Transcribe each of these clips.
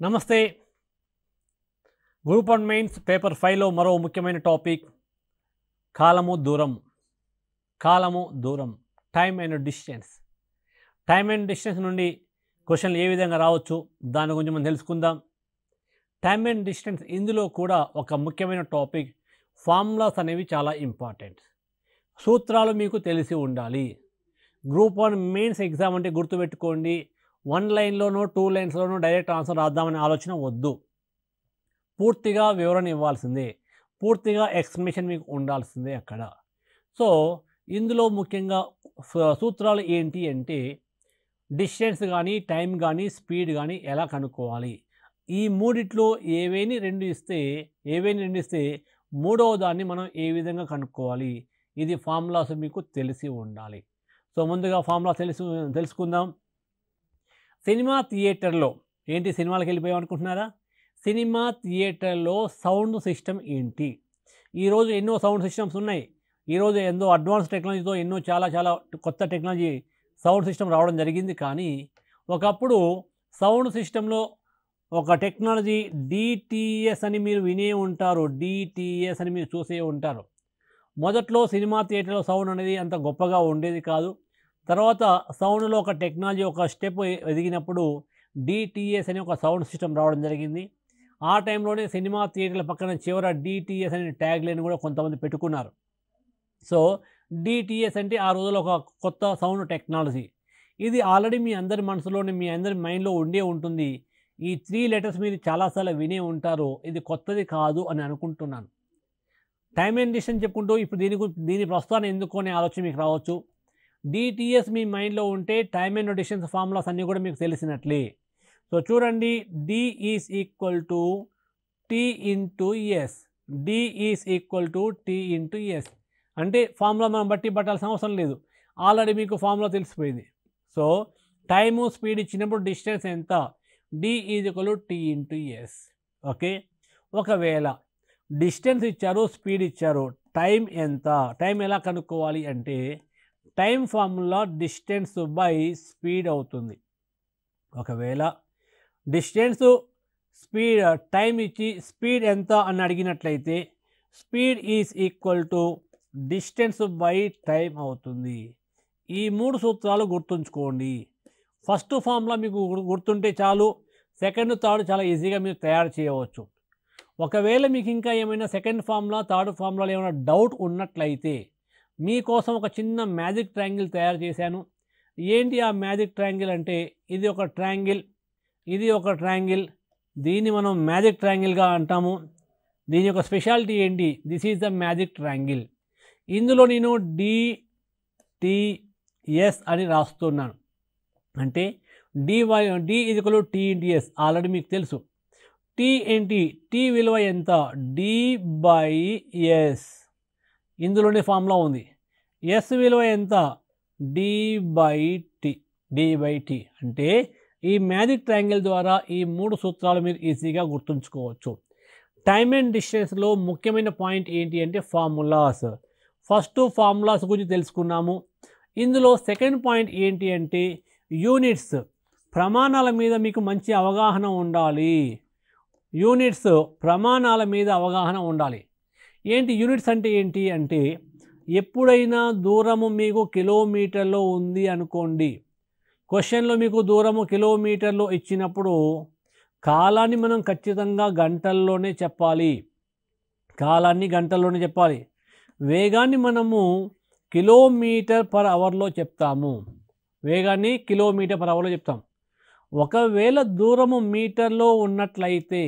నమస్తే. Group 1 mains paper 5లో మరో ముఖ్యమైన టాపిక్ కాలము దూరం టైమ్ అండ్ డిస్టెన్స్ నుండి క్వశ్చన్లు ఏ విధంగా రావచ్చు దాని గురించి మనం తెలుసుకుందాం. టైమ్ అండ్ డిస్టెన్స్ ఇందులో కూడా ఒక ముఖ్యమైన టాపిక్. ఫార్ములాస్ అనేవి చాలా ఇంపార్టెంట్. సూత్రాలు మీకు తెలిసి ఉండాలి. గ్రూప్ 1 మెయిన్స్ ఎగ్జామ్ అంటే గుర్తుపెట్టుకోండి, 1 లైన్లోనో 2 లైన్స్లోనో డైరెక్ట్ ఆన్సర్ రాద్దామనే ఆలోచన వద్దు. పూర్తిగా వివరణ ఇవ్వాల్సిందే, పూర్తిగా ఎక్స్ప్లెనేషన్ మీకు ఉండాల్సిందే అక్కడ. సో ఇందులో ముఖ్యంగా సూత్రాలు ఏంటి అంటే డిస్టెన్స్ కానీ, టైం కానీ, స్పీడ్ కానీ ఎలా కనుక్కోవాలి. ఈ మూడిట్లో ఏవేని రెండు ఇస్తే మూడవ దాన్ని మనం ఏ విధంగా కనుక్కోవాలి. ఇది ఫార్ములాస్ మీకు తెలిసి ఉండాలి. సో ముందుగా ఫార్ములా తెలుసుకుందాం. సినిమా థియేటర్లో సినిమాలకు వెళ్ళిపోయాం అనుకుంటున్నారా? సినిమా థియేటర్లో సౌండ్ సిస్టమ్ ఏంటి? ఈరోజు ఎన్నో సౌండ్ సిస్టమ్స్ ఉన్నాయి. ఈరోజు ఎంతో అడ్వాన్స్ టెక్నాలజీతో ఎన్నో చాలా కొత్త టెక్నాలజీ సౌండ్ సిస్టమ్ రావడం జరిగింది. కానీ ఒకప్పుడు సౌండ్ సిస్టంలో ఒక టెక్నాలజీ డిటిఎస్ అని మీరు వినే ఉంటారు, డిటిఎస్ అని మీరు చూసే ఉంటారు. మొదట్లో సినిమా థియేటర్లో సౌండ్ అనేది అంత గొప్పగా ఉండేది కాదు. తర్వాత సౌండ్లో ఒక టెక్నాలజీ ఒక స్టెప్ ఎదిగినప్పుడు డిటిఎస్ అనే ఒక సౌండ్ సిస్టమ్ రావడం జరిగింది. ఆ టైంలోనే సినిమా థియేటర్ల పక్కన చివర డిటిఎస్ అనే ట్యాగ్ లైన్ కూడా కొంతమంది పెట్టుకున్నారు. సో డిటిఎస్ అంటే ఆ రోజుల్లో ఒక కొత్త సౌండ్ టెక్నాలజీ. ఇది ఆల్రెడీ మీ అందరి మనసులోనే, మీ అందరి మైండ్లో ఉండే ఉంటుంది. ఈ 3 లెటర్స్ మీరు చాలాసార్లు వినే ఉంటారు. ఇది కొత్తది కాదు అని అనుకుంటున్నాను. టైమ్ అండ్ డిస్టెన్స్ చెప్పుకుంటూ ఇప్పుడు దీని ప్రస్తుతాన్ని ఎందుకు అనే ఆలోచన మీకు రావచ్చు. డిటిఎస్ మీ మైండ్లో ఉంటే టైమ్ అండ్ డిస్టెన్స్ ఫార్ములాస్ అన్నీ కూడా మీకు తెలిసినట్లే. సో చూడండి, D is equal to T into S. D is equal to T into S అంటే ఫార్ములా మనం బట్టి పట్టాల్సిన అవసరం లేదు, ఆల్రెడీ మీకు ఫార్ములా తెలిసిపోయింది. సో టైము స్పీడ్ ఇచ్చినప్పుడు డిస్టెన్స్ ఎంత? D is equal to T into S. Okay, ఒకవేళ డిస్టెన్స్ ఇచ్చారు, స్పీడ్ ఇచ్చారు, టైం ఎంత? టైం ఎలా కనుక్కోవాలి అంటే time formula distance by speed అవుతుంది. ఒకవేళ డిస్టెన్స్ స్పీడ్ టైం ఇచ్చి స్పీడ్ ఎంత అని అడిగినట్లయితే speed is equal to distance by time అవుతుంది. ఈ 3 సూత్రాలు గుర్తుంచుకోండి. ఫస్ట్ ఫార్ములా మీకు గుర్తుంటే చాలు, సెకండ్ థర్డ్ చాలా ఈజీగా మీరు తయారు చేయవచ్చు. ఒకవేళ మీకు ఇంకా ఏమైనా సెకండ్ ఫార్ములా, థర్డ్ ఫార్ములాలో ఏమైనా డౌట్ ఉన్నట్లయితే మీకోసం ఒక చిన్న మ్యాజిక్ ట్రయాంగిల్ తయారు చేశాను. ఏంటి ఆ మ్యాజిక్ ట్రయాంగిల్ అంటే ఇది ఒక ట్రయాంగిల్, ఇది ఒక ట్రయాంగిల్. దీన్ని మనం మ్యాజిక్ ట్రయాంగిల్గా అంటాము. దీని యొక్క స్పెషాలిటీ ఏంటి? This is the magic triangle. ఇందులో నేను డిటిఎస్ అని రాస్తున్నాను. అంటే D is equal to T into S already మీకు తెలుసు. టీ ఏంటి? టీ విలువ ఎంత? D by S. ఇందులోనే ఫార్ములా ఉంది. ఎస్ విలువ ఎంత? D by T. అంటే ఈ మ్యాజిక్ ట్రయాంగిల్ ద్వారా ఈ 3 సూత్రాలు మీరు ఈజీగా గుర్తుంచుకోవచ్చు. టైమ్ అండ్ డిస్టెన్స్లో ముఖ్యమైన పాయింట్ ఏంటి అంటే ఫార్ములాస్. ఫస్ట్ ఫార్ములాస్ గురించి తెలుసుకున్నాము. ఇందులో సెకండ్ పాయింట్ ఏంటి అంటే యూనిట్స్, ప్రమాణాల మీద మీకు మంచి అవగాహన ఉండాలి. యూనిట్స్, ప్రమాణాల మీద అవగాహన ఉండాలి. ఏంటి యూనిట్స్ అంటే ఏంటి అంటే ఎప్పుడైనా దూరము మీకు కిలోమీటర్లో ఉంది అనుకోండి, క్వశ్చన్లో మీకు దూరము కిలోమీటర్లో ఇచ్చినప్పుడు కాలాన్ని మనం ఖచ్చితంగా గంటల్లోనే చెప్పాలి. వేగాన్ని మనము కిలోమీటర్ పర్ అవర్లో చెప్తాము. ఒకవేళ దూరము మీటర్లో ఉన్నట్లయితే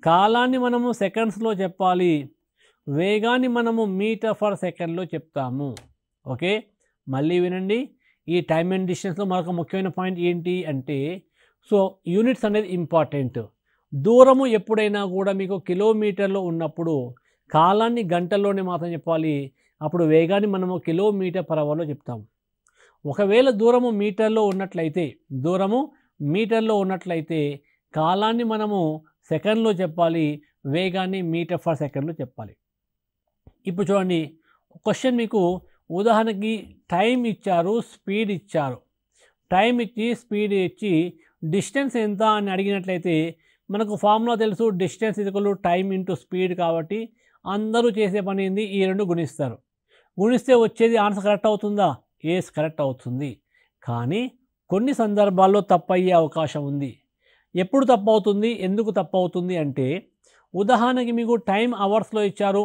కాలాన్ని మనము సెకండ్స్లో చెప్పాలి, వేగాన్ని మనము మీటర్ పర్ సెకండ్లో చెప్తాము. ఓకే, మళ్ళీ వినండి. ఈ టైమ్ అండ్ డిస్టెన్స్లో మరొక ముఖ్యమైన పాయింట్ ఏంటి అంటే సో యూనిట్స్ అనేది ఇంపార్టెంట్. దూరము ఎప్పుడైనా కూడా మీకు కిలోమీటర్లో ఉన్నప్పుడు కాలాన్ని గంటల్లోనే మాత్రం చెప్పాలి, అప్పుడు వేగాన్ని మనము కిలోమీటర్ పర్ అవర్లో చెప్తాము. ఒకవేళ దూరము మీటర్లో ఉన్నట్లయితే కాలాన్ని మనము సెకండ్లో చెప్పాలి, వేగాన్ని మీటర్ పర్ సెకండ్లో చెప్పాలి. ఇప్పుడు చూడండి, క్వశ్చన్ మీకు ఉదాహరణకి టైం ఇచ్చారు, స్పీడ్ ఇచ్చారు. టైం ఇచ్చి స్పీడ్ ఇచ్చి డిస్టెన్స్ ఎంత అని అడిగినట్లయితే మనకు ఫార్ములా తెలుసు, distance equal to time into speed. కాబట్టి అందరూ చేసే పని ఏంది, ఈ రెండు గుణిస్తారు. గుణిస్తే వచ్చేది ఆన్సర్ కరెక్ట్ అవుతుందా? ఎస్, కరెక్ట్ అవుతుంది. కానీ కొన్ని సందర్భాల్లో తప్పయ్యే అవకాశం ఉంది. ఎప్పుడు తప్పు అవుతుంది, ఎందుకు తప్పు అవుతుంది అంటే, ఉదాహరణకి మీకు టైం అవర్స్లో ఇచ్చారు,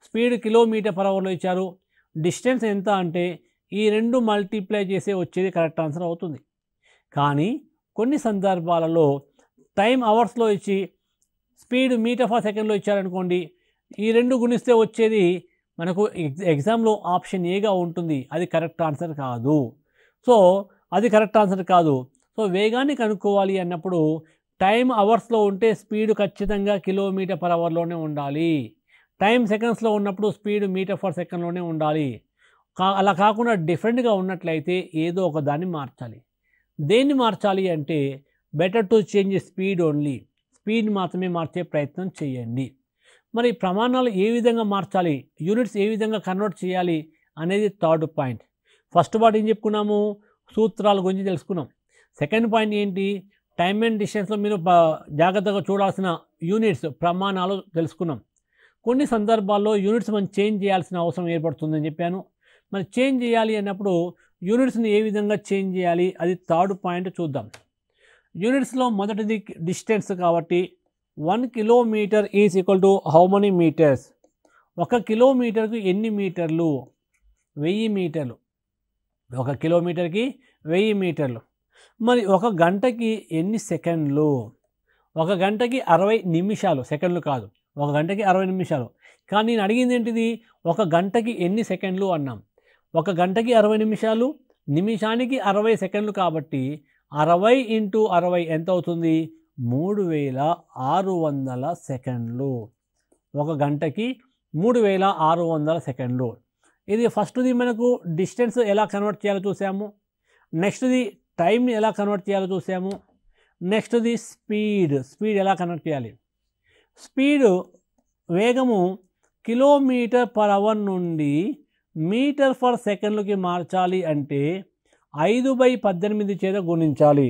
స్పీడ్ కిలోమీటర్ పర్ అవర్లో ఇచ్చారు, డిస్టెన్స్ ఎంత అంటే ఈ రెండు మల్టిప్లై చేసే వచ్చేది కరెక్ట్ ఆన్సర్ అవుతుంది. కానీ కొన్ని సందర్భాలలో టైం అవర్స్లో ఇచ్చి స్పీడ్ మీటర్ పర్ సెకండ్లో ఇచ్చారనుకోండి, ఈ రెండు గుణిస్తే వచ్చేది మనకు ఎగ్జామ్లో ఆప్షన్ ఏగా ఉంటుంది. అది కరెక్ట్ ఆన్సర్ కాదు. సో వేగాన్ని కనుక్కోవాలి అన్నప్పుడు టైం అవర్స్లో ఉంటే స్పీడ్ ఖచ్చితంగా కిలోమీటర్ పర్ అవర్లోనే ఉండాలి. టైం సెకండ్స్లో ఉన్నప్పుడు స్పీడ్ మీటర్ పర్ సెకండ్లోనే ఉండాలి. అలా కాకుండా డిఫరెంట్గా ఉన్నట్లయితే ఏదో ఒక దాన్ని మార్చాలి. దేన్ని మార్చాలి అంటే, better to change speed only, speed మాత్రమే మార్చే ప్రయత్నం చేయండి. మరి ప్రమాణాలు ఏ విధంగా మార్చాలి, యూనిట్స్ ఏ విధంగా కన్వర్ట్ చేయాలి అనేది థర్డ్ పాయింట్. ఫస్ట్ పాయింట్ ఏం చెప్పుకున్నాము, సూత్రాల గురించి తెలుసుకున్నాం. సెకండ్ పాయింట్ ఏంటి, టైమ్ అండ్ డిస్టెన్స్లో మీరు జాగ్రత్తగా చూడాల్సిన యూనిట్స్, ప్రమాణాలు తెలుసుకున్నాం. కొన్ని సందర్భాల్లో యూనిట్స్ మనం చేంజ్ చేయాల్సిన అవసరం ఏర్పడుతుందని చెప్పాను. మరి చేంజ్ చేయాలి అన్నప్పుడు యూనిట్స్ని ఏ విధంగా చేంజ్ చేయాలి, అది థర్డ్ పాయింట్ చూద్దాం. యూనిట్స్లో మొదటిది డిస్టెన్స్. కాబట్టి 1 kilometre is equal to how many metres. 1 కిలోమీటర్కి ఎన్ని మీటర్లు? 1000 మీటర్లు. 1 కిలోమీటర్కి 1000 మీటర్లు. మరి 1 గంటకి ఎన్ని సెకండ్లు? 1 గంటకి 60 నిమిషాలు, సెకండ్లు కాదు, 1 గంటకి 60 నిమిషాలు. కానీ నేను అడిగింది ఏంటిది, 1 గంటకి ఎన్ని సెకండ్లు అన్నాం. 1 గంటకి 60 నిమిషాలు, నిమిషానికి 60 సెకండ్లు. కాబట్టి 60 × 60 ఎంత అవుతుంది, 3600 సెకండ్లు. 1 గంటకి 3600 సెకండ్లు. ఇది ఫస్ట్ది మనకు డిస్టెన్స్ ఎలా కన్వర్ట్ చేయాలో చూసాము. నెక్స్ట్ది టైంని ఎలా కన్వర్ట్ చేయాలో చూసాము. నెక్స్ట్ది స్పీడ్ ఎలా కన్వర్ట్ చేయాలి. స్పీడ్ వేగము కిలోమీటర్ పర్ అవర్ నుండి మీటర్ పర్ సెకండ్లకి మార్చాలి అంటే 5/18 చేత గుణించాలి.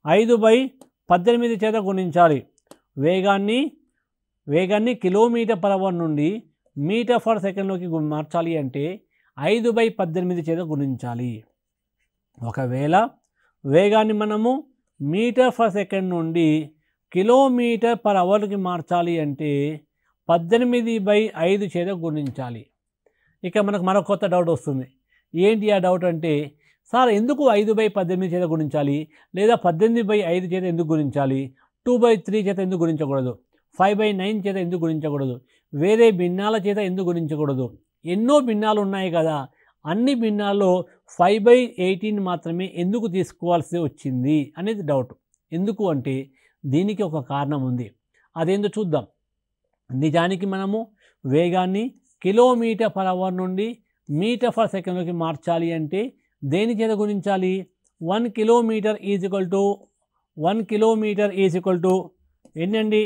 5/18 చేత గుణించాలి. వేగాన్ని కిలోమీటర్ పర్ అవర్ నుండి మీటర్ పర్ సెకండ్లోకి మార్చాలి అంటే 5/18 చేత గుణించాలి. ఒకవేళ వేగాన్ని మనము మీటర్ పర్ సెకండ్ నుండి కిలోమీటర్ పర్ అవర్కి మార్చాలి అంటే 18/5 చేత గుణించాలి. ఇక మనకు మరొక కొత్త డౌట్ వస్తుంది. ఏంటి ఆ డౌట్ అంటే, సార్ ఎందుకు 5/18 చేత గుణించాలి, లేదా 18/5 చేత ఎందుకు గుణించాలి, 2/3 చేత ఎందుకు గుణించకూడదు, 5/9 చేత ఎందుకు గుణించకూడదు, వేరే భిన్నాల చేత ఎందుకు గుణించకూడదు? ఎన్నో భిన్నాలు ఉన్నాయి కదా, అన్ని భిన్నాల్లో 5/18 మాత్రమే ఎందుకు తీసుకోవాల్సి వచ్చింది అనేది డౌట్. ఎందుకు అంటే దీనికి ఒక కారణం ఉంది. అదేందో చూద్దాం. నిజానికి మనము వేగాన్ని కిలోమీటర్ పర్ అవర్ నుండి మీటర్ పర్ సెకండ్లోకి మార్చాలి అంటే దేని చేత గుణించాలి? 1 కిలోమీటర్ ఈజ్ ఈక్వల్ టు ఎన్నండి,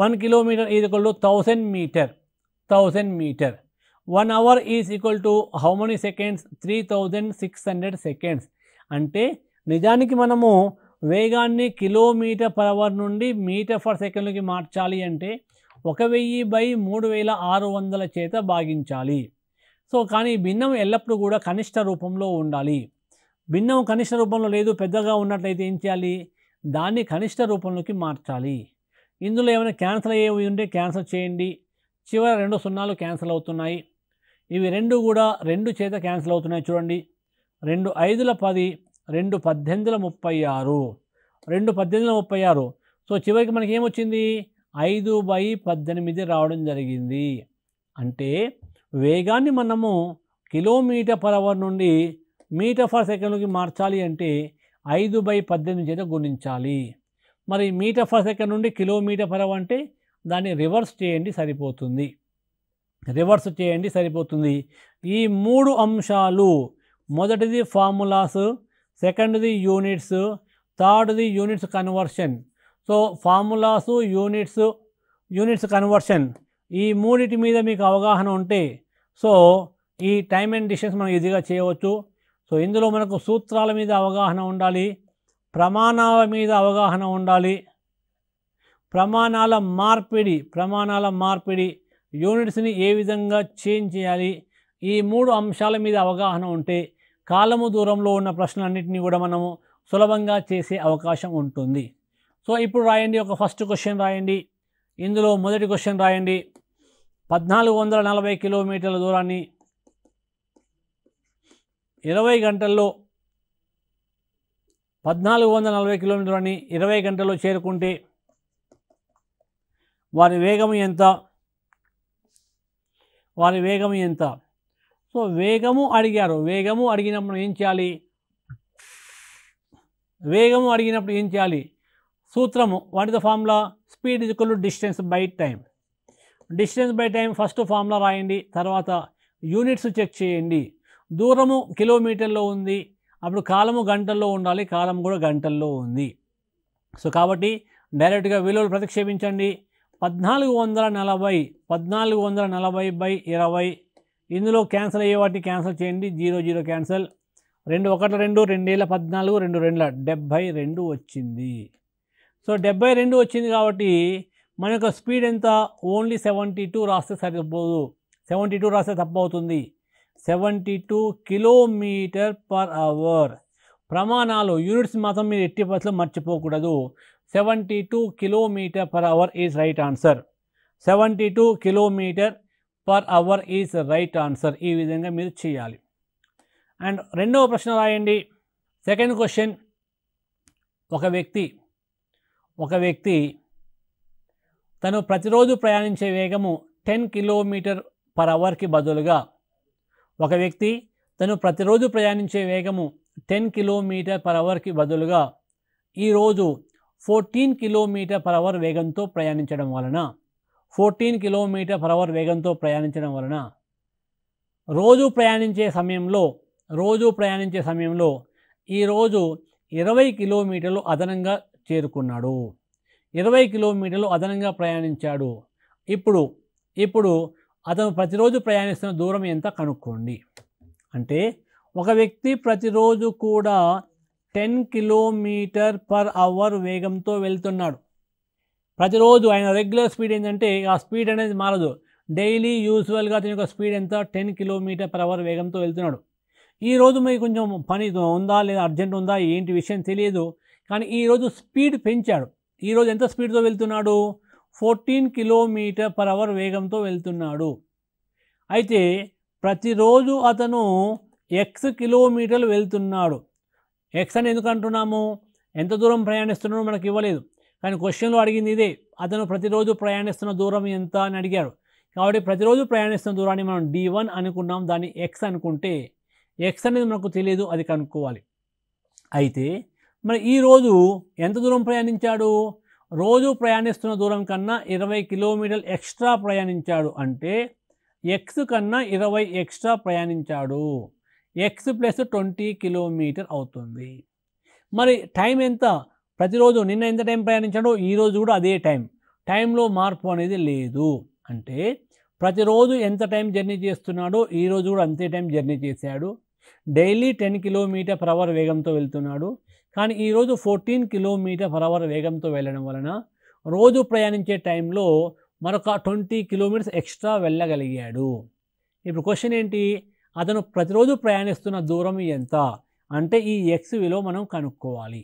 1 kilometre is equal to 1000 metre. 1 hour is equal to how many seconds? 3600 seconds. అంటే నిజానికి మనము వేగాన్ని కిలోమీటర్ పర్ అవర్ నుండి మీటర్ పర్ సెకండ్లోకి మార్చాలి అంటే 1000/3600 చేత భాగించాలి. సో కానీ భిన్నం ఎల్లప్పుడూ కూడా కనిష్ట రూపంలో ఉండాలి. భిన్నం కనిష్ట రూపంలో లేదు, పెద్దగా ఉన్నట్లయితే ఏం చేయాలి? దాన్ని కనిష్ట రూపంలోకి మార్చాలి. ఇందులో ఏమైనా క్యాన్సిల్ అయ్యేవి ఉంటే క్యాన్సిల్ చేయండి. చివరి 2 సున్నాలు క్యాన్సిల్ అవుతున్నాయి. ఇవి రెండు కూడా 2 చేత క్యాన్సిల్ అవుతున్నాయి. చూడండి, 2 5ల 10, 2 18ల 36, 2 18ల 36. సో చివరికి మనకి ఏమొచ్చింది? 5/18 రావడం జరిగింది. అంటే వేగాన్ని మనము కిలోమీటర్ పర్ అవర్ నుండి మీటర్ పర్ సెకండ్లోకి మార్చాలి అంటే 5/18 చేత గుణించాలి. మరి మీటర్ పర్ సెకండ్ నుండి కిలోమీటర్ పర్ అవర్ అంటే దాన్ని రివర్స్ చేయండి సరిపోతుంది. ఈ 3 అంశాలు, మొదటిది ఫార్ములాస్, సెకండ్ది యూనిట్స్, థర్డ్ది units conversion. So formulas, units conversion, ఈ మూడింటి మీద మీకు అవగాహన ఉంటే సో ఈ టైమ్ అండ్ డిస్టెన్స్ మనం ఈజీగా చేయవచ్చు. సో ఇందులో మనకు సూత్రాల మీద అవగాహన ఉండాలి, ప్రమాణాల మీద అవగాహన ఉండాలి. ప్రమాణాల మార్పిడి, యూనిట్స్ని ఏ విధంగా చేంజ్ చేయాలి, ఈ 3 అంశాల మీద అవగాహన ఉంటే కాలము దూరంలో ఉన్న ప్రశ్నలన్నింటినీ కూడా మనము సులభంగా చేసే అవకాశం ఉంటుంది. సో ఇప్పుడు రాయండి, ఒక ఫస్ట్ క్వశ్చన్ రాయండి. ఇందులో మొదటి క్వశ్చన్ రాయండి. 1440 కిలోమీటర్ల దూరాన్ని 20 గంటల్లో 1440 కిలోమీటర్ల దూరాన్ని 20 గంటల్లో చేరుకుంటే వారి వేగం ఎంత? సో వేగము అడిగినప్పుడు ఏం చేయాలి? సూత్రము, what is the formula? Speed is equal to distance by time. First formula రాయండి, తర్వాత యూనిట్స్ చెక్ చేయండి. దూరము కిలోమీటర్లో ఉంది, అప్పుడు కాలము గంటల్లో ఉండాలి, కాలం కూడా గంటల్లో ఉంది. సో కాబట్టి డైరెక్ట్గా విలువలు ప్రతిక్షేపించండి. 1440 బై 20, ఇందులో క్యాన్సిల్ అయ్యే వాటిని క్యాన్సిల్ చేయండి. 0 0 క్యాన్సిల్, 2 1 2, 2 14, 2 2 72 వచ్చింది. సో 72 వచ్చింది కాబట్టి మన యొక్క స్పీడ్ ఎంత? ఓన్లీ 72 రాస్తే సరిపోదు, 72 రాస్తే తప్పు అవుతుంది. 72 కిలోమీటర్ పర్ అవర్. ప్రమాణాలు యూనిట్స్ మాత్రం మీరు ఎట్టి పరిస్థితుల్లో మర్చిపోకూడదు. 72 kilometre per hour is right answer. 72 kilometre per hour is right answer. ఈ విధంగా మీరు చేయాలి. అండ్ రెండవ ప్రశ్న రాయండి. సెకండ్ క్వశ్చన్, ఒక వ్యక్తి తను ప్రతిరోజు ప్రయాణించే వేగము 10 కిలోమీటర్ పర్ అవర్కి బదులుగా ఈరోజు 14 కిలోమీటర్ పర్ అవర్ వేగంతో ప్రయాణించడం వలన రోజు ప్రయాణించే సమయంలో ఈరోజు 20 కిలోమీటర్లు అదనంగా చేరుకున్నాడు, 20 కిలోమీటర్లు అదనంగా ప్రయాణించాడు. ఇప్పుడు అతను ప్రతిరోజు ప్రయాణిస్తున్న దూరం ఎంత కనుక్కోండి. అంటే ఒక వ్యక్తి ప్రతిరోజు కూడా 10 కిలోమీటర్ పర్ అవర్ వేగంతో వెళ్తున్నాడు. ప్రతిరోజు ఆయన రెగ్యులర్ స్పీడ్ ఏంటంటే ఆ స్పీడ్ అనేది మారదు. డైలీ యూజువల్గా అతని యొక్క స్పీడ్ ఎంత? 10 కిలోమీటర్ పర్ అవర్ వేగంతో వెళ్తున్నాడు. ఈరోజు మీకు కొంచెం పని ఉందా లేదా అర్జెంట్ ఉందా ఏంటి విషయం తెలియదు, కానీ ఈరోజు స్పీడ్ పెంచాడు. ఈరోజు ఎంత స్పీడ్తో వెళ్తున్నాడు? 14 కిలోమీటర్ పర్ అవర్ వేగంతో వెళ్తున్నాడు. అయితే ప్రతిరోజు అతను ఎక్స్ కిలోమీటర్లు వెళ్తున్నాడు. ఎక్స్ అని ఎందుకు అంటున్నాము? ఎంత దూరం ప్రయాణిస్తున్నాడో మనకు ఇవ్వలేదు, కానీ క్వశ్చన్లో అడిగింది ఇదే. అతను ప్రతిరోజు ప్రయాణిస్తున్న దూరం ఎంత అని అడిగాడు. కాబట్టి ప్రతిరోజు ప్రయాణిస్తున్న దూరాన్ని మనం d1 అనుకున్నాం, దాన్ని ఎక్స్ అనుకుంటే ఎక్స్ అనేది మనకు తెలియదు, అది కనుక్కోవాలి. అయితే మరి ఈరోజు ఎంత దూరం ప్రయాణించాడు? రోజు ప్రయాణిస్తున్న దూరం కన్నా 20 కిలోమీటర్లు ఎక్స్ట్రా ప్రయాణించాడు. అంటే ఎక్స్ కన్నా 20 ఎక్స్ట్రా ప్రయాణించాడు. ఎక్స్ ప్లస్ 20 కిలోమీటర్ అవుతుంది. మరి టైం ఎంత? ప్రతిరోజు నిన్న ఎంత టైం ప్రయాణించాడో ఈరోజు కూడా అదే టైంలో మార్పు అనేది లేదు. అంటే ప్రతిరోజు ఎంత టైం జర్నీ చేస్తున్నాడో ఈరోజు కూడా అంతే టైం జర్నీ చేశాడు. డైలీ 10 కిలోమీటర్ పర్ అవర్ వేగంతో వెళ్తున్నాడు, కానీ ఈరోజు 14 కిలోమీటర్ పర్ అవర్ వేగంతో వెళ్ళడం వలన రోజు ప్రయాణించే టైంలో మరొక 20 కిలోమీటర్స్ ఎక్స్ట్రా వెళ్ళగలిగాడు. ఇప్పుడు క్వశ్చన్ ఏంటి? అతను ప్రతిరోజు ప్రయాణిస్తున్న దూరం ఎంత అంటే ఈ ఎక్స్ విలువ మనం కనుక్కోవాలి.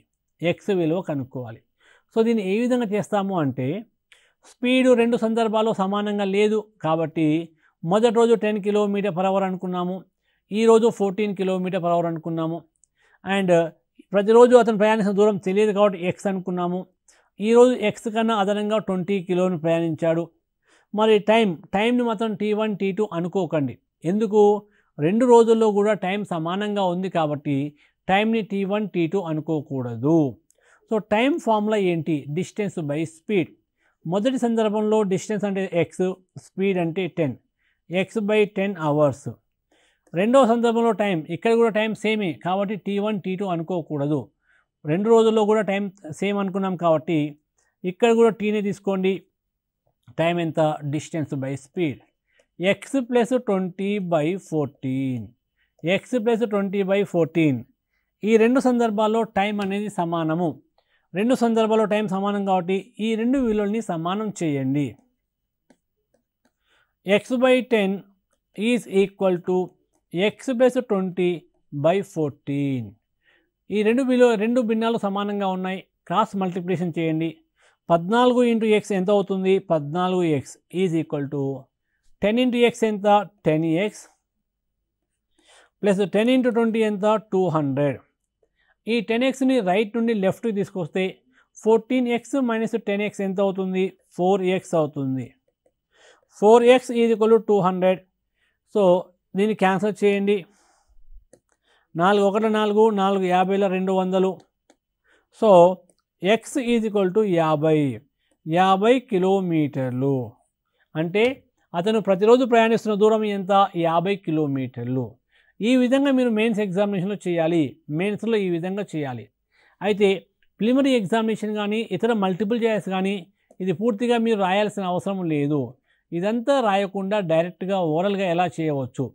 సో దీన్ని ఏ విధంగా చేస్తాము అంటే, స్పీడు 2 సందర్భాల్లో సమానంగా లేదు కాబట్టి మొదటి రోజు 10 కిలోమీటర్ పర్ అవర్ అనుకున్నాము, ఈరోజు 14 కిలోమీటర్ పర్ అవర్ అనుకున్నాము. అండ్ ప్రతిరోజు అతను ప్రయాణిస్తున్న దూరం తెలియదు కాబట్టి ఎక్స్ అనుకున్నాము. ఈరోజు ఎక్స్ కన్నా అదనంగా 20 కిలోమీటర్ ప్రయాణించాడు. మరి టైంని మాత్రం t1 t2 అనుకోకండి. ఎందుకు? 2 రోజుల్లో కూడా టైం సమానంగా ఉంది కాబట్టి టైంని t1 t2 అనుకోకూడదు. సో టైం ఫార్ములా ఏంటి? Distance by speed. మొదటి సందర్భంలో డిస్టెన్స్ అంటే ఎక్స్, స్పీడ్ అంటే 10, ఎక్స్ బై 10 అవర్స్. రెండవ సందర్భంలో టైం, ఇక్కడ కూడా టైం సేమే కాబట్టి t1 t2 అనుకోకూడదు. 2 రోజుల్లో కూడా టైం సేమ్ అనుకున్నాం కాబట్టి ఇక్కడ కూడా టీనే తీసుకోండి. టైం ఎంత? Distance by speed. X plus 20/14, X plus 20/14. ఈ రెండు సందర్భాల్లో టైం అనేది సమానము. రెండు సందర్భాల్లో టైం సమానం కాబట్టి ఈ రెండు విలువల్ని సమానం చేయండి. x/10 is equal to x/20/14. ఈ రెండు భిన్నాలు సమానంగా ఉన్నాయి. క్రాస్ మల్టిప్లికేషన్ చేయండి. 14 × x ఎంత అవుతుంది? 14x is equal to 10 × x ఎంత? 10x ప్లస్ 10 × 20 ఎంత? 200. ఈ 10xని రైట్ నుండి లెఫ్ట్కి తీసుకొస్తే 14x మైనస్ 10x ఎంత అవుతుంది? 4x అవుతుంది. 4x is equal to 200. So దీన్ని క్యాన్సిల్ చేయండి. 4 × 1 = 4, 4 × 50 = 200. So x is equal to 50 కిలోమీటర్లు. అంటే అతను ప్రతిరోజు ప్రయాణిస్తున్న దూరం ఎంత? 50 కిలోమీటర్లు. ఈ విధంగా మీరు మెయిన్స్ ఎగ్జామినేషన్లో చేయాలి. మెయిన్స్లో ఈ విధంగా చేయాలి. అయితే ప్రిలిమినరీ ఎగ్జామినేషన్ కానీ ఇతర మల్టిపుల్ చాయిస్ కానీ ఇది పూర్తిగా మీరు రాయాల్సిన అవసరం లేదు. ఇదంతా రాయకుండా డైరెక్ట్గా ఓరల్గా ఎలా చేయవచ్చు?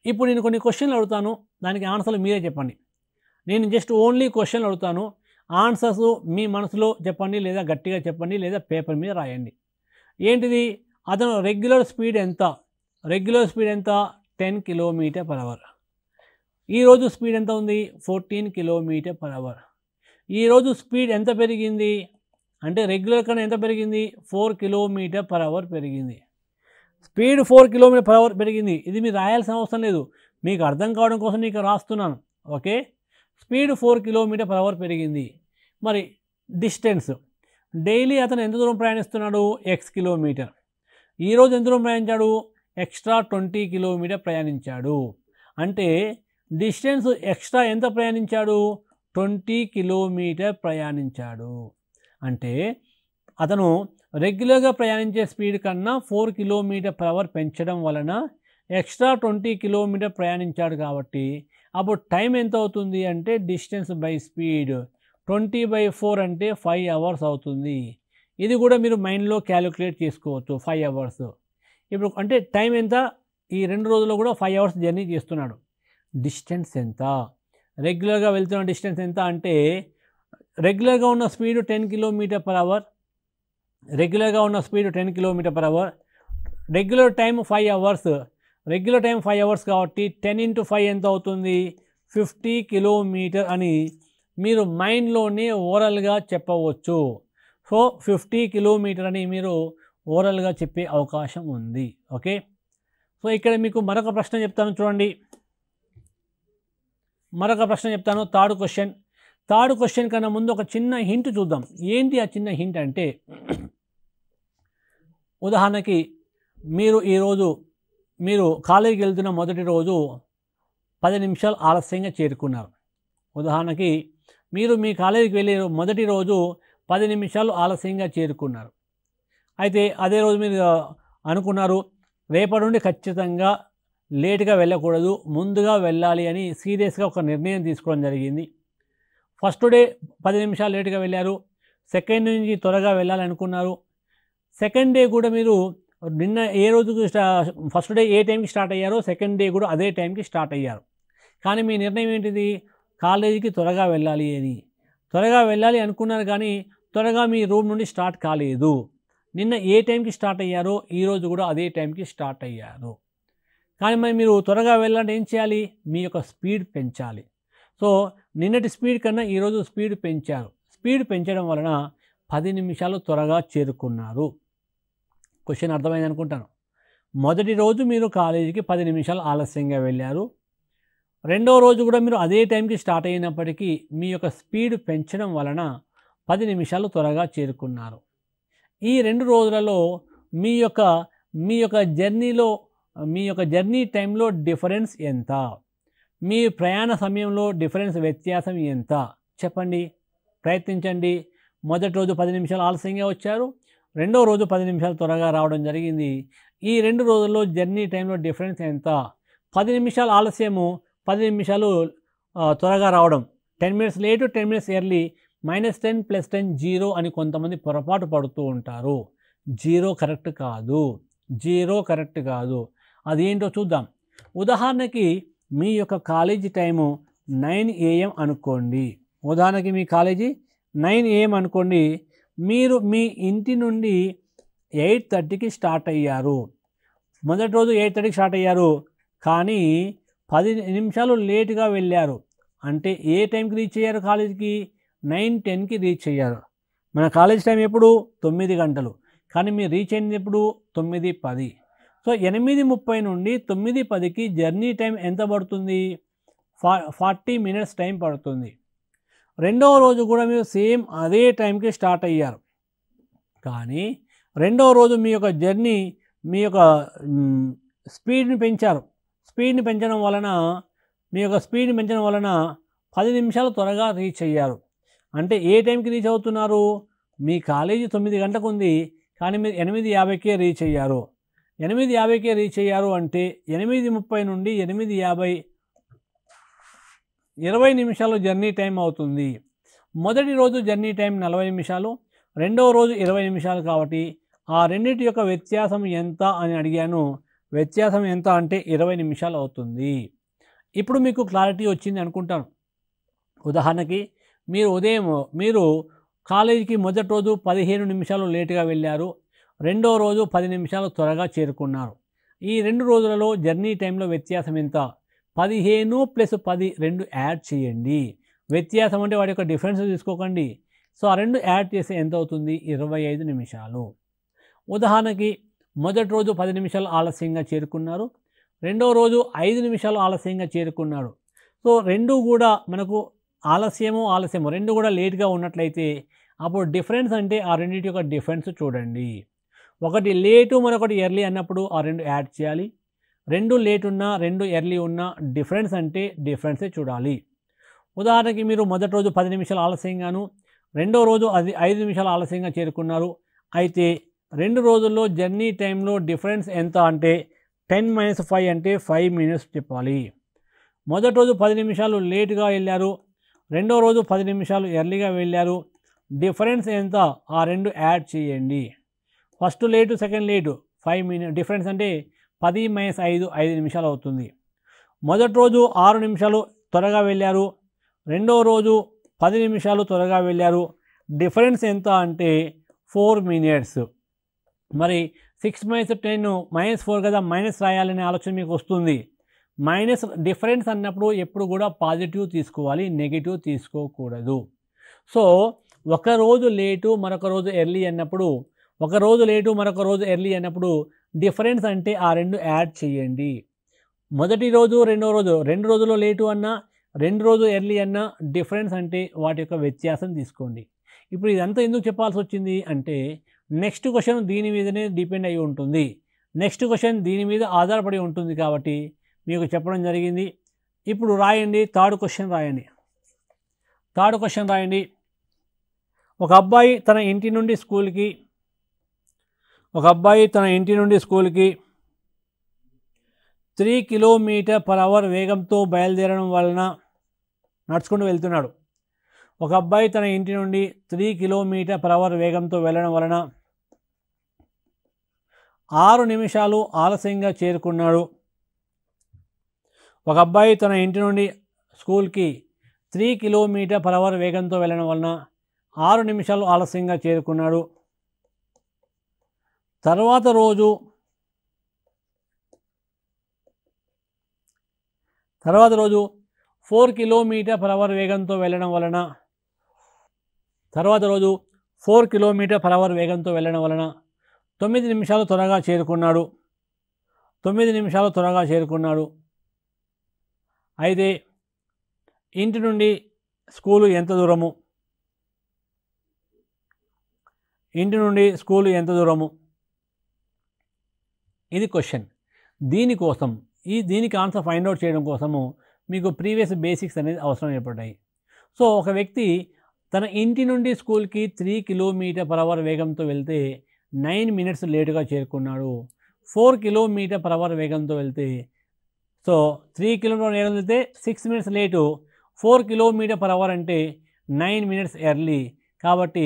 ఇప్పుడు నేను కొన్ని క్వశ్చన్లు అడుగుతాను, దానికి ఆన్సర్లు మీరే చెప్పండి. నేను జస్ట్ ఓన్లీ క్వశ్చన్లు అడుగుతాను, ఆన్సర్స్ మీ మనసులో చెప్పండి, లేదా గట్టిగా చెప్పండి, లేదా పేపర్ మీద రాయండి. ఏంటిది? అతను రెగ్యులర్ స్పీడ్ ఎంత? 10 km/h. ఈరోజు స్పీడ్ ఎంత ఉంది? 14 km/h. ఈరోజు స్పీడ్ ఎంత పెరిగింది అంటే రెగ్యులర్ కన్నా ఎంత పెరిగింది? 4 km/h పెరిగింది. స్పీడ్ 4 km/h పెరిగింది. ఇది మీరు రాయాల్సిన అవసరం లేదు, మీకు అర్థం కావడం కోసం మీకు రాస్తున్నాను. ఓకే, స్పీడ్ 4 km/h పెరిగింది. మరి డిస్టెన్స్, డైలీ అతను ఎంత దూరం ప్రయాణిస్తున్నాడు? x kilometre. ఈరోజు ఎంత దూరం ప్రయాణించాడు? Extra 20 km ప్రయాణించాడు. అంటే డిస్టెన్స్ ఎక్స్ట్రా ఎంత ప్రయాణించాడు? 20 km ప్రయాణించాడు. అంటే అతను రెగ్యులర్గా ప్రయాణించే స్పీడ్ కన్నా 4 km/h పెంచడం వలన ఎక్స్ట్రా 20 km ప్రయాణించాడు. కాబట్టి అప్పుడు టైం ఎంత అవుతుంది అంటే డిస్టెన్స్ బై స్పీడ్ 20/4 అంటే 5 hours అవుతుంది. ఇది కూడా మీరు మైండ్లో క్యాలిక్యులేట్ చేసుకోవచ్చు. 5 hours. ఇప్పుడు అంటే టైం ఎంత? ఈ 2 రోజుల్లో కూడా 5 hours జర్నీ చేస్తున్నాడు. డిస్టెన్స్ ఎంత? రెగ్యులర్గా వెళ్తున్న డిస్టెన్స్ ఎంత అంటే రెగ్యులర్గా ఉన్న స్పీడ్ 10 km/h. రెగ్యులర్గా ఉన్న speed 10 km/h. Regular time 5 hours. Regular time 5 hours కాబట్టి 10 × 5 ఎంత అవుతుంది? 50 km అని మీరు మైండ్లోనే ఓరల్గా చెప్పవచ్చు. సో 50 km అని మీరు ఓరల్గా చెప్పే అవకాశం ఉంది. ఓకే, సో ఇక్కడ మీకు మరొక ప్రశ్న చెప్తాను చూడండి. థర్డ్ క్వశ్చన్ కన్నా ముందు ఒక చిన్న హింట్ చూద్దాం. ఏంటి ఆ చిన్న హింట్ అంటే, ఉదాహరణకి మీరు కాలేజీకి వెళ్తున్న మొదటి రోజు 10 నిమిషాలు ఆలస్యంగా చేరుకున్నారు. ఉదాహరణకి మీరు మీ కాలేజీకి వెళ్ళే మొదటి రోజు 10 నిమిషాలు ఆలస్యంగా చేరుకున్నారు. అయితే అదే రోజు మీరు అనుకున్నారు రేపటి నుండి ఖచ్చితంగా లేట్గా వెళ్ళకూడదు, ముందుగా వెళ్ళాలి అని సీరియస్గా ఒక నిర్ణయం తీసుకోవడం జరిగింది. ఫస్ట్ డే 10 నిమిషాలు లేట్గా వెళ్ళారు. సెకండ్ నుంచి త్వరగా వెళ్ళాలి అనుకున్నారు. సెకండ్ డే కూడా మీరు నిన్న ఏ రోజుకు ఫస్ట్ డే ఏ టైంకి స్టార్ట్ అయ్యారో సెకండ్ డే కూడా అదే టైంకి స్టార్ట్ అయ్యారు. కానీ మీ నిర్ణయం ఏంటిది? కాలేజీకి త్వరగా వెళ్ళాలి అని. త్వరగా వెళ్ళాలి అనుకున్నారు కానీ త్వరగా మీ రూమ్ నుండి స్టార్ట్ కాలేదు. నిన్న ఏ టైంకి స్టార్ట్ అయ్యారో ఈరోజు కూడా అదే టైంకి స్టార్ట్ అయ్యారు. కానీ మరి మీరు త్వరగా వెళ్ళాలంటే ఏం చేయాలి? మీ యొక్క స్పీడ్ పెంచాలి. సో నిన్నటి స్పీడ్ కన్నా ఈరోజు స్పీడ్ పెంచారు. స్పీడ్ పెంచడం వలన 10 నిమిషాలు త్వరగా చేరుకున్నారు. క్వశ్చన్ అర్థమైంది అనుకుంటాను. మొదటి రోజు మీరు కాలేజీకి 10 నిమిషాలు ఆలస్యంగా వెళ్ళారు. రెండవ రోజు కూడా మీరు అదే టైంకి స్టార్ట్ అయినప్పటికీ మీ యొక్క స్పీడ్ పెంచడం వలన 10 నిమిషాలు త్వరగా చేరుకున్నారు. ఈ 2 రోజులలో మీ యొక్క జర్నీ టైంలో డిఫరెన్స్ ఎంత? మీ ప్రయాణ సమయంలో డిఫరెన్స్ వ్యత్యాసం ఎంత? చెప్పండి, ప్రయత్నించండి. మొదటి రోజు 10 నిమిషాలు ఆలస్యంగా వచ్చారు, రెండవ రోజు 10 నిమిషాలు త్వరగా రావడం జరిగింది. ఈ 2 రోజుల్లో జర్నీ టైంలో డిఫరెన్స్ ఎంత? 10 నిమిషాలు ఆలస్యము, 10 నిమిషాలు త్వరగా రావడం. 10 minutes లేటు, 10 minutes ఎర్లీ. -10 + 10 0 అని కొంతమంది పొరపాటు పడుతూ ఉంటారు. 0 కరెక్ట్ కాదు. అదేంటో చూద్దాం. ఉదాహరణకి మీ యొక్క కాలేజీ టైము 9 AM అనుకోండి. ఉదాహరణకి మీ కాలేజీ 9 AM అనుకోండి. మీరు మీ ఇంటి నుండి 8:30కి స్టార్ట్ అయ్యారు. మొదటి రోజు 8:30కి స్టార్ట్ అయ్యారు, కానీ 10 నిమిషాలు లేటుగా వెళ్ళారు. అంటే ఏ టైంకి రీచ్ అయ్యారు కాలేజీకి? 9:10కి రీచ్ అయ్యారు. మన కాలేజ్ టైం ఎప్పుడు? 9 గంటలు. కానీ మీరు రీచ్ అయింది ఎప్పుడు? 9:10. సో 8:30 నుండి 9:10కి జర్నీ టైం ఎంత పడుతుంది? 40 మినిట్స్ టైం పడుతుంది. రెండవ రోజు కూడా మీరు సేమ్ అదే టైంకి స్టార్ట్ అయ్యారు, కానీ రెండవ రోజు మీ యొక్క జర్నీ మీ యొక్క స్పీడ్ని పెంచారు. స్పీడ్ని పెంచడం వలన మీ యొక్క స్పీడ్ని పెంచడం వలన 10 నిమిషాలు త్వరగా రీచ్ అయ్యారు. అంటే ఏ టైంకి రీచ్ అవుతున్నారు? మీ కాలేజీ 9 గంటలకు ఉంది, కానీ మీరు 8:50కే రీచ్ అయ్యారు. 8:50కే రీచ్ అయ్యారు అంటే 8:30 నుండి 8:50 20 నిమిషాలు జర్నీ టైం అవుతుంది. మొదటి రోజు జర్నీ టైం 40 నిమిషాలు, రెండవ రోజు 20 నిమిషాలు. కాబట్టి ఆ రెండింటి యొక్క వ్యత్యాసం ఎంత అని అడిగాను. వ్యత్యాసం ఎంత అంటే 20 నిమిషాలు అవుతుంది. ఇప్పుడు మీకు క్లారిటీ వచ్చింది అనుకుంటాను. ఉదాహరణకి మీరు కాలేజీకి మొదటి రోజు 15 నిమిషాలు లేటుగా వెళ్ళారు, రెండో రోజు 10 నిమిషాలు త్వరగా చేరుకున్నారు. ఈ 2 రోజులలో జర్నీ టైంలో వ్యత్యాసం ఎంత? 15 + 10 2 యాడ్ చేయండి. వ్యత్యాసం అంటే వాటి యొక్క డిఫరెన్స్ తీసుకోకండి. సో ఆ 2 యాడ్ చేస్తే ఎంత అవుతుంది? 25 నిమిషాలు. ఉదాహరణకి మొదటి రోజు 10 నిమిషాలు ఆలస్యంగా చేరుకున్నారు, రెండో రోజు 5 నిమిషాలు ఆలస్యంగా చేరుకున్నాడు. సో రెండు కూడా మనకు ఆలస్యము రెండు కూడా లేట్గా ఉన్నట్లయితే అప్పుడు డిఫరెన్స్ అంటే ఆ రెండింటి యొక్క డిఫరెన్స్ చూడండి. ఒకటి లేటు మరొకటి ఎర్లీ అన్నప్పుడు ఆ 2 యాడ్ చేయాలి. 2 లేట్ ఉన్నా 2 ఎర్లీ ఉన్నా డిఫరెన్స్ అంటే డిఫరెన్సే చూడాలి. ఉదాహరణకి మీరు మొదటి రోజు 10 నిమిషాలు ఆలస్యంగాను, రెండో రోజు 5 నిమిషాలు ఆలస్యంగా చేరుకున్నారు. అయితే 2 రోజుల్లో జర్నీ టైంలో డిఫరెన్స్ ఎంత అంటే 10 - 5 అంటే 5 మినిట్స్ చెప్పాలి. మొదటి రోజు 10 నిమిషాలు లేటుగా వెళ్ళారు, రెండో రోజు 10 నిమిషాలు ఎర్లీగా వెళ్ళారు. డిఫరెన్స్ ఎంత? ఆ 2 యాడ్ చేయండి. First late second late 5 minutes difference అంటే 10 - 5 5 నిమిషాలు అవుతుంది. మొదటి రోజు 6 నిమిషాలు త్వరగా వెళ్ళారు, రెండో రోజు 10 నిమిషాలు త్వరగా వెళ్ళారు. డిఫరెన్స్ ఎంత అంటే 4 మినిట్స్. మరి 6 - 10 -4 కదా, మైనస్ రాయాలనే ఆలోచన మీకు వస్తుంది. మైనస్ డిఫరెన్స్ అన్నప్పుడు ఎప్పుడు కూడా పాజిటివ్ తీసుకోవాలి, నెగిటివ్ తీసుకోకూడదు. సో ఒక రోజు లేటు మరొక రోజు ఎర్లీ అన్నప్పుడు, ఒక రోజు లేటు మరొక రోజు ఎర్లీ అన్నప్పుడు డిఫరెన్స్ అంటే ఆ 2 యాడ్ చేయండి. మొదటి రోజు రెండో రోజు 2 రోజుల్లో లేటు అన్నా 2 రోజు ఎర్లీ అన్నా డిఫరెన్స్ అంటే వాటి యొక్క వ్యత్యాసం తీసుకోండి. ఇప్పుడు ఇదంతా ఎందుకు చెప్పాల్సి వచ్చింది అంటే నెక్స్ట్ క్వశ్చన్ దీని మీదనే డిపెండ్ అయి ఉంటుంది. నెక్స్ట్ క్వశ్చన్ దీని మీద ఆధారపడి ఉంటుంది కాబట్టి మీకు చెప్పడం జరిగింది. ఇప్పుడు రాయండి, థర్డ్ క్వశ్చన్ రాయండి. థర్డ్ క్వశ్చన్ రాయండి. ఒక అబ్బాయి తన ఇంటి నుండి స్కూల్కి 3 km/h వేగంతో బయలుదేరడం వలన నడుచుకుంటూ వెళ్తున్నాడు. ఒక అబ్బాయి తన ఇంటి నుండి 3 km/h వేగంతో వెళ్ళడం వలన 6 నిమిషాలు ఆలస్యంగా చేరుకున్నాడు. ఒక అబ్బాయి తన ఇంటి నుండి స్కూల్కి 3 km/h వేగంతో వెళ్ళడం వలన 6 నిమిషాలు ఆలస్యంగా చేరుకున్నాడు. తర్వాత రోజు 4 km/h వేగంతో వెళ్ళడం వలన 9 నిమిషాలు త్వరగా చేరుకున్నాడు. అయితే ఇంటి నుండి స్కూలు ఎంత దూరము? ఇది క్వశ్చన్. దీనికి ఆన్సర్ ఫైండ్ అవుట్ చేయడం కోసము మీకు ప్రీవియస్ బేసిక్స్ అనేది అవసరం ఏర్పడ్డాయి. సో ఒక వ్యక్తి తన ఇంటి నుండి స్కూల్కి 3 km/h వేగంతో వెళ్తే 9 మినిట్స్ లేటుగా చేరుకున్నాడు. 4 km/h వేగంతో వెళ్తే 3 km వేగంతో వెళ్తే 6 మినిట్స్ లేటు, 4 km/h అంటే 9 మినిట్స్ ఎర్లీ. కాబట్టి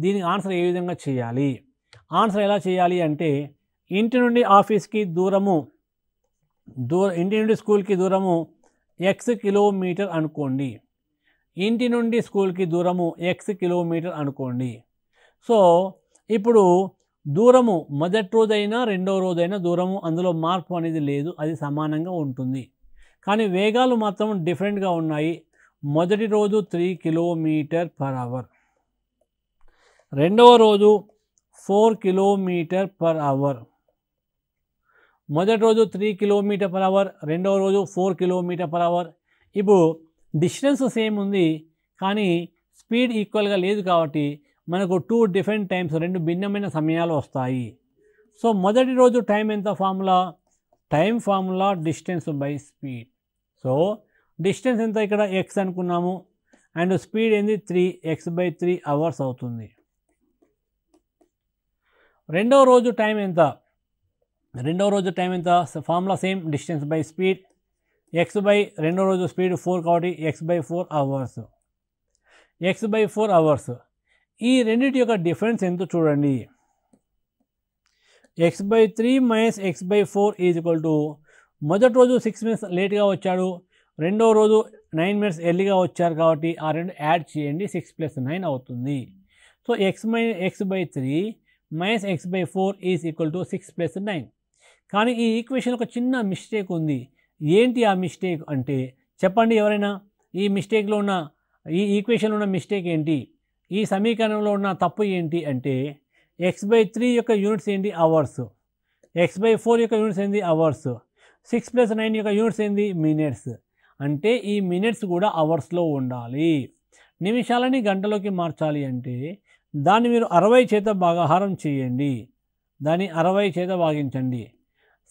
దీనికి ఆన్సర్ ఏ విధంగా చేయాలి? ఆన్సర్ ఎలా చేయాలి అంటే ఇంటి నుండి ఆఫీస్కి ఇంటి నుండి స్కూల్కి దూరము x కిలోమీటర్ అనుకోండి, ఇంటి నుండి స్కూల్కి దూరము x కిలోమీటర్ అనుకోండి. సో ఇప్పుడు దూరము మొదటి రోజైనా రెండవ రోజైనా దూరము అందులో మార్పు అనేది లేదు, అది సమానంగా ఉంటుంది. కానీ వేగాలు మాత్రం డిఫరెంట్గా ఉన్నాయి. మొదటి రోజు 3 km/h, రెండవ రోజు 4 km/h. మొదటి రోజు 3 km/h, రెండవ రోజు 4 km/h. ఇప్పుడు డిస్టెన్స్ సేమ్ ఉంది కానీ స్పీడ్ ఈక్వల్గా లేదు కాబట్టి మనకు 2 డిఫరెంట్ టైమ్స్, 2 భిన్నమైన సమయాలు వస్తాయి. సో మొదటి రోజు టైం ఎంత formula? Time formula distance by speed. So distance ఎంత? ఇక్కడ x అనుకున్నాము అండ్ స్పీడ్ ఏంది 3x/3 అవర్స్ అవుతుంది. రెండవ రోజు టైం ఎంత? రెండవ రోజు టైం ఎంత? Formula same, distance by speed. రెండవ రోజు స్పీడ్ 4 కాబట్టి x/4 అవర్స్. x/4 hours. ఈ రెండింటి యొక్క డిఫరెన్స్ ఎంతో చూడండి. x/3 minus x/4 is equal to, మొదటి రోజు 6 minutes లేట్గా వచ్చాడు, రెండవ రోజు 9 minutes ఎర్లీగా వచ్చారు కాబట్టి ఆ రెండు యాడ్ చేయండి, 6 + 9 అవుతుంది. So x/3 minus x/4 is equal to 6 + 9. కానీ ఈ ఈక్వేషన్ ఒక చిన్న మిస్టేక్ ఉంది. ఏంటి ఆ మిస్టేక్ అంటే చెప్పండి ఎవరైనా? ఈ మిస్టేక్లో ఉన్న, ఈ ఈక్వేషన్లో ఉన్న మిస్టేక్ ఏంటి? ఈ సమీకరణంలో ఉన్న తప్పు ఏంటి అంటే x/3 యొక్క యూనిట్స్ ఏంటి? అవర్స్. x/4 యొక్క యూనిట్స్ ఏంటి? అవర్స్. 6 + 9 యొక్క యూనిట్స్ ఏంటి? మినిట్స్. అంటే ఈ మినిట్స్ కూడా అవర్స్లో ఉండాలి. నిమిషాలని గంటలోకి మార్చాలి అంటే దాన్ని మీరు 60 చేత భాగాహారం చేయండి, దాన్ని 60 చేత భాగించండి.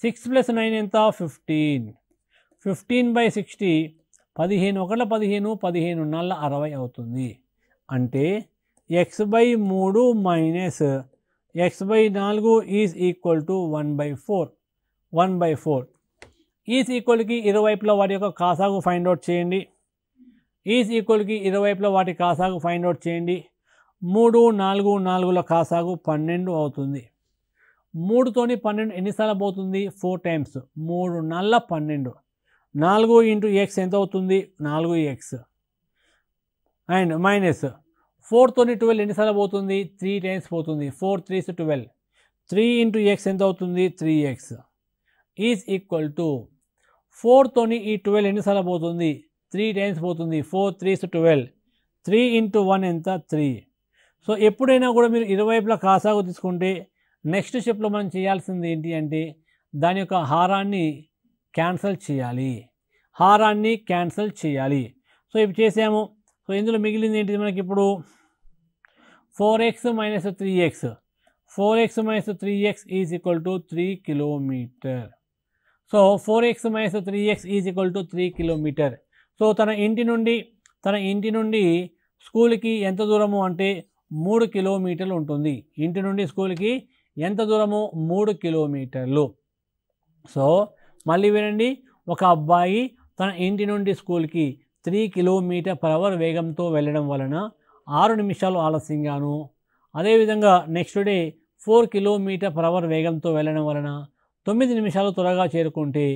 6 + 9 ఎంత? 15. 15/60, 15 1 15, 15 4 60 అవుతుంది. అంటే x/3 minus x/4 is equal to 1/4. 1/4 is ఈక్వల్కి ఇరువైపులా వాటి యొక్క కాసాగు ఫైండ్ అవుట్ చేయండి. ఈజ్ ఈక్వల్కి ఇరువైపులా వాటి కాసాగు ఫైండ్ అవుట్ చేయండి. 3 4 4ల కాసాగు 12 అవుతుంది. 3తోని 12 ఎన్నిసార్లు పోతుంది? 4 times. 3 4 12. 4 ఇంటూ x ఎంత అవుతుంది? 4x. అండ్ మైనస్ 4తోని 12 ఎన్నిసార్లు పోతుంది? 3 times పోతుంది. 4 3s 12. 3 ఇంటూ x ఎంత అవుతుంది? 3x. ఈజ్ ఈక్వల్ టు 4తోని ఈ 12 ఎన్నిసార్లు పోతుంది? 3 times పోతుంది. 4 3s 12. 3 ఇంటూ 1 ఎంత? 3. సో ఎప్పుడైనా కూడా మీరు ఇరువైపులా కాసాగు తీసుకుంటే నెక్స్ట్ స్టెప్లో మనం చేయాల్సింది ఏంటి అంటే దాని యొక్క హారాన్ని క్యాన్సల్ చేయాలి. హారాన్ని క్యాన్సల్ చేయాలి. సో ఇప్పుడు చేసాము. సో ఇందులో మిగిలింది ఏంటిది మనకి ఇప్పుడు? 4x minus 3x. 4x minus 3x is equal to 3 km. So 4x minus 3x is equal to 3 km. So తన ఇంటి నుండి స్కూల్కి ఎంత దూరము అంటే 3 kilometers ఉంటుంది. ఇంటి నుండి స్కూల్కి ఎంత దూరము? 3 kilometers. సో మళ్ళీ వినండి, ఒక అబ్బాయి తన ఇంటి నుండి స్కూల్కి 3 km/h వేగంతో వెళ్ళడం వలన 6 నిమిషాలు ఆలస్యంగాను, అదేవిధంగా నెక్స్ట్ డే 4 km/h వేగంతో వెళ్ళడం వలన 9 నిమిషాలు త్వరగా చేరుకుంటే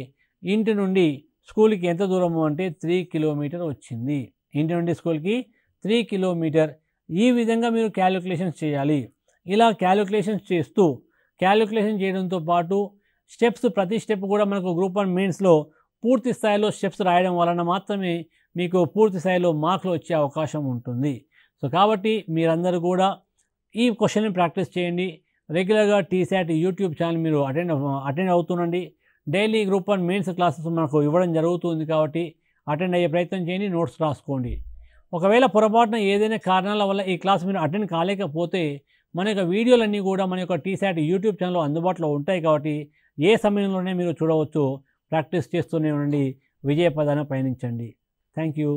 ఇంటి నుండి స్కూల్కి ఎంత దూరము అంటే 3 kilometers వచ్చింది. ఇంటి నుండి స్కూల్కి 3 kilometers. ఈ విధంగా మీరు క్యాలిక్యులేషన్స్ చేయాలి. ఇలా క్యాలిక్యులేషన్స్ చేయడంతో పాటు స్టెప్స్, ప్రతి స్టెప్ కూడా మనకు గ్రూప్ 1 మెయిన్స్లో పూర్తి స్థాయిలో స్టెప్స్ రాయడం వలన మాత్రమే మీకు పూర్తి స్థాయిలో మార్కులు వచ్చే అవకాశం ఉంటుంది. సో కాబట్టి మీరందరూ కూడా ఈ క్వశ్చన్ని ప్రాక్టీస్ చేయండి. రెగ్యులర్గా టీశాట్ యూట్యూబ్ ఛానల్ మీరు అటెండ్ అవుతుండండి. డైలీ గ్రూప్ 1 మెయిన్స్ క్లాసెస్ మనకు ఇవ్వడం జరుగుతుంది కాబట్టి అటెండ్ అయ్యే ప్రయత్నం చేయండి, నోట్స్ రాసుకోండి. ఒకవేళ పొరపాటున ఏదైనా కారణాల వల్ల ఈ క్లాస్ మీరు అటెండ్ కాలేకపోతే మన యొక్క వీడియోలన్నీ కూడా మన యొక్క టీశాట్ యూట్యూబ్ ఛానల్లో అందుబాటులో ఉంటాయి కాబట్టి ఏ సమయంలోనే మీరు చూడవచ్చు. ప్రాక్టీస్ చేస్తూనే ఉండండి, విజయ పదాన పయనించండి. Thank you.